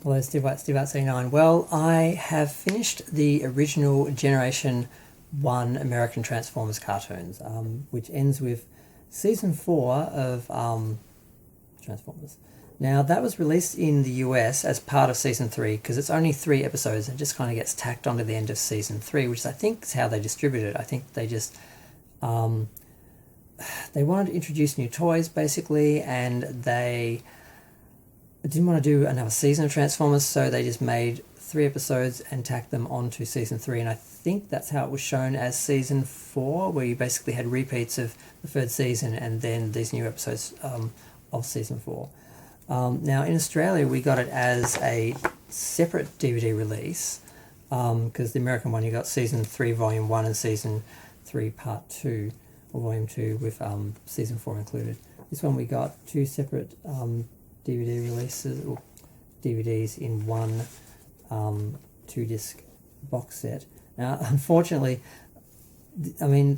Hello, Steve Out 79. Well, I have finished the original Generation 1 American Transformers cartoons, which ends with Season 4 of Transformers. Now, that was released in the US as part of Season 3 because it's only 3 episodes and just kind of gets tacked onto the end of Season 3, which I think is how they distribute it. I think they just... they wanted to introduce new toys, basically, and they didn't want to do another season of Transformers, so they just made 3 episodes and tacked them onto Season 3, and I think that's how it was shown as Season 4, where you basically had repeats of the 3rd season and then these new episodes of Season 4. Now, in Australia, we got it as a separate DVD release, because the American one, you got Season 3, Volume 1, and Season 3, Part 2, or Volume 2, with Season 4 included. This one we got 2 separate DVD releases, or DVDs in one 2-disc box set. Now, unfortunately, the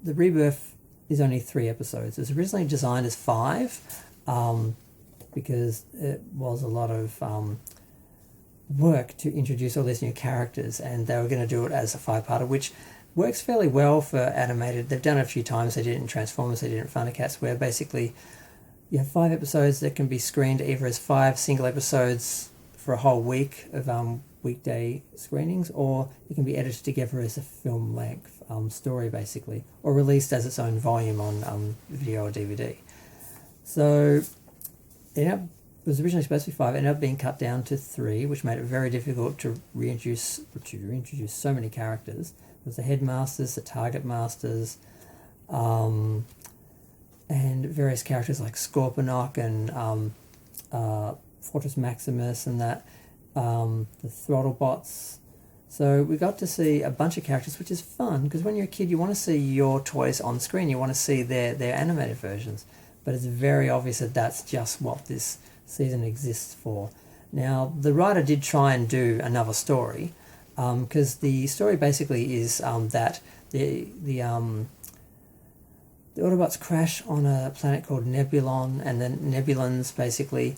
Rebirth is only 3 episodes. It was originally designed as 5, because it was a lot of work to introduce all these new characters, and they were going to do it as a 5-parter, which works fairly well for animated. They've done it a few times. They did it in Transformers, they did it in Thundercats, where basically you have 5 episodes that can be screened either as 5 single episodes for a whole week of weekday screenings, or it can be edited together as a film-length story, basically, or released as its own volume on video or DVD. So it was originally supposed to be 5, ended up being cut down to 3, which made it very difficult to reintroduce so many characters. There was the Headmasters, the Target Masters, and various characters like Scorponok and Fortress Maximus and that, the Throttlebots. So we got to see a bunch of characters, which is fun, because when you're a kid you want to see your toys on screen, you want to see their animated versions, but it's very obvious that that's just what this season exists for. Now, the writer did try and do another story, because the story basically is that the Autobots crash on a planet called Nebulon, and the Nebulons basically,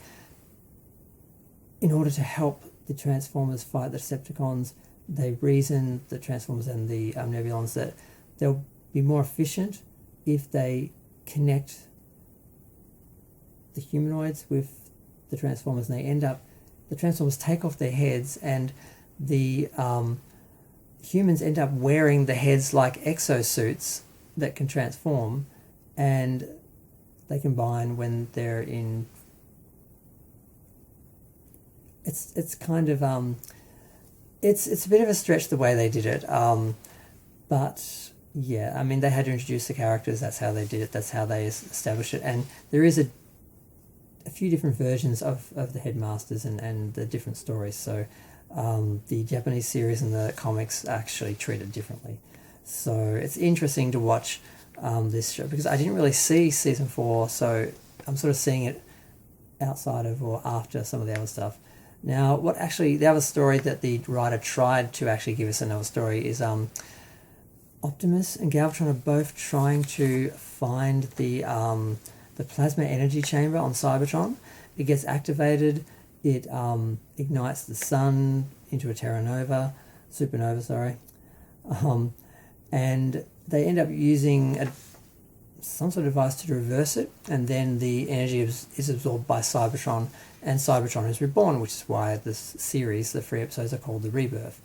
in order to help the Transformers fight the Decepticons, they reason, the Transformers and the Nebulons, that they'll be more efficient if they connect the humanoids with the Transformers, and the Transformers take off their heads, and the humans end up wearing the heads like exosuits that can transform, and they combine when they're in... It's kind of it's a bit of a stretch the way they did it, but yeah, they had to introduce the characters. That's how they did it. That's how they established it. And there is a few different versions of the Headmasters and the different stories. So the Japanese series and the comics are actually treated differently. So it's interesting to watch this show, because I didn't really see Season 4, so I'm sort of seeing it outside of or after some of the other stuff. Now, the other story that the writer tried to actually give us another story is Optimus and Galvatron are both trying to find the plasma energy chamber on Cybertron. It gets activated, it ignites the sun into a supernova, and they end up using some sort of device to reverse it, and then the energy is absorbed by Cybertron, and Cybertron is reborn, which is why this series, the 3 episodes, are called The Rebirth.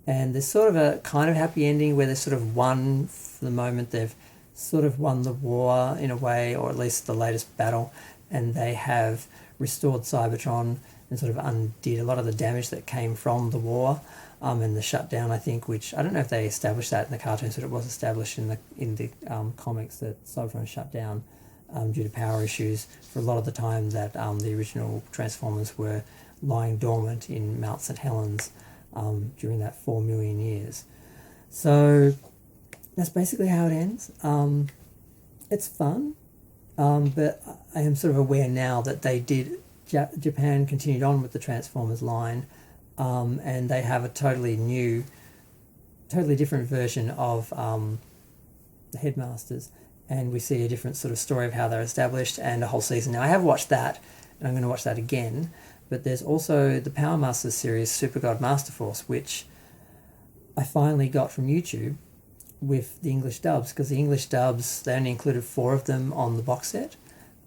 And there's sort of a kind of happy ending where they've sort of won, for the moment, they've sort of won the war in a way, or at least the latest battle, and they have restored Cybertron and sort of undid a lot of the damage that came from the war, and the shutdown, I think, which I don't know if they established that in the cartoons, but it was established in the comics that Cybertron shut down due to power issues for a lot of the time that the original Transformers were lying dormant in Mount St. Helens during that 4 million years. So that's basically how it ends. It's fun, but I am sort of aware now that Japan continued on with the Transformers line, and they have a totally different version of the Headmasters, and we see a different sort of story of how they're established and a whole season. Now, I have watched that, and I'm going to watch that again, but there's also the Power Masters series, Super God Master Force, which I finally got from YouTube with the English dubs, because the English dubs, they only included 4 of them on the box set.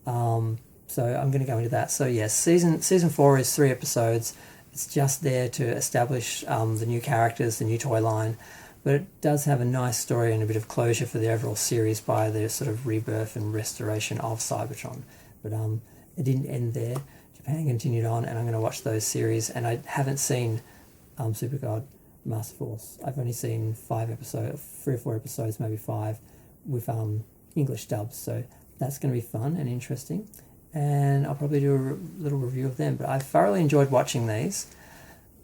So I'm going to go into that. So yes, season 4 is 3 episodes. It's just there to establish the new characters, the new toy line, but it does have a nice story and a bit of closure for the overall series by the sort of rebirth and restoration of Cybertron. But it didn't end there. Japan continued on, and I'm going to watch those series. And I haven't seen Super God Master Force. I've only seen 3 or 4 episodes, maybe 5, with English dubs. So that's going to be fun and interesting. And I'll probably do a little review of them. But I thoroughly enjoyed watching these.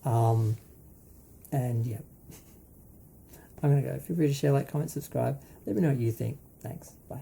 And yeah, I'm going to go. Feel free to share, like, comment, subscribe. Let me know what you think. Thanks. Bye.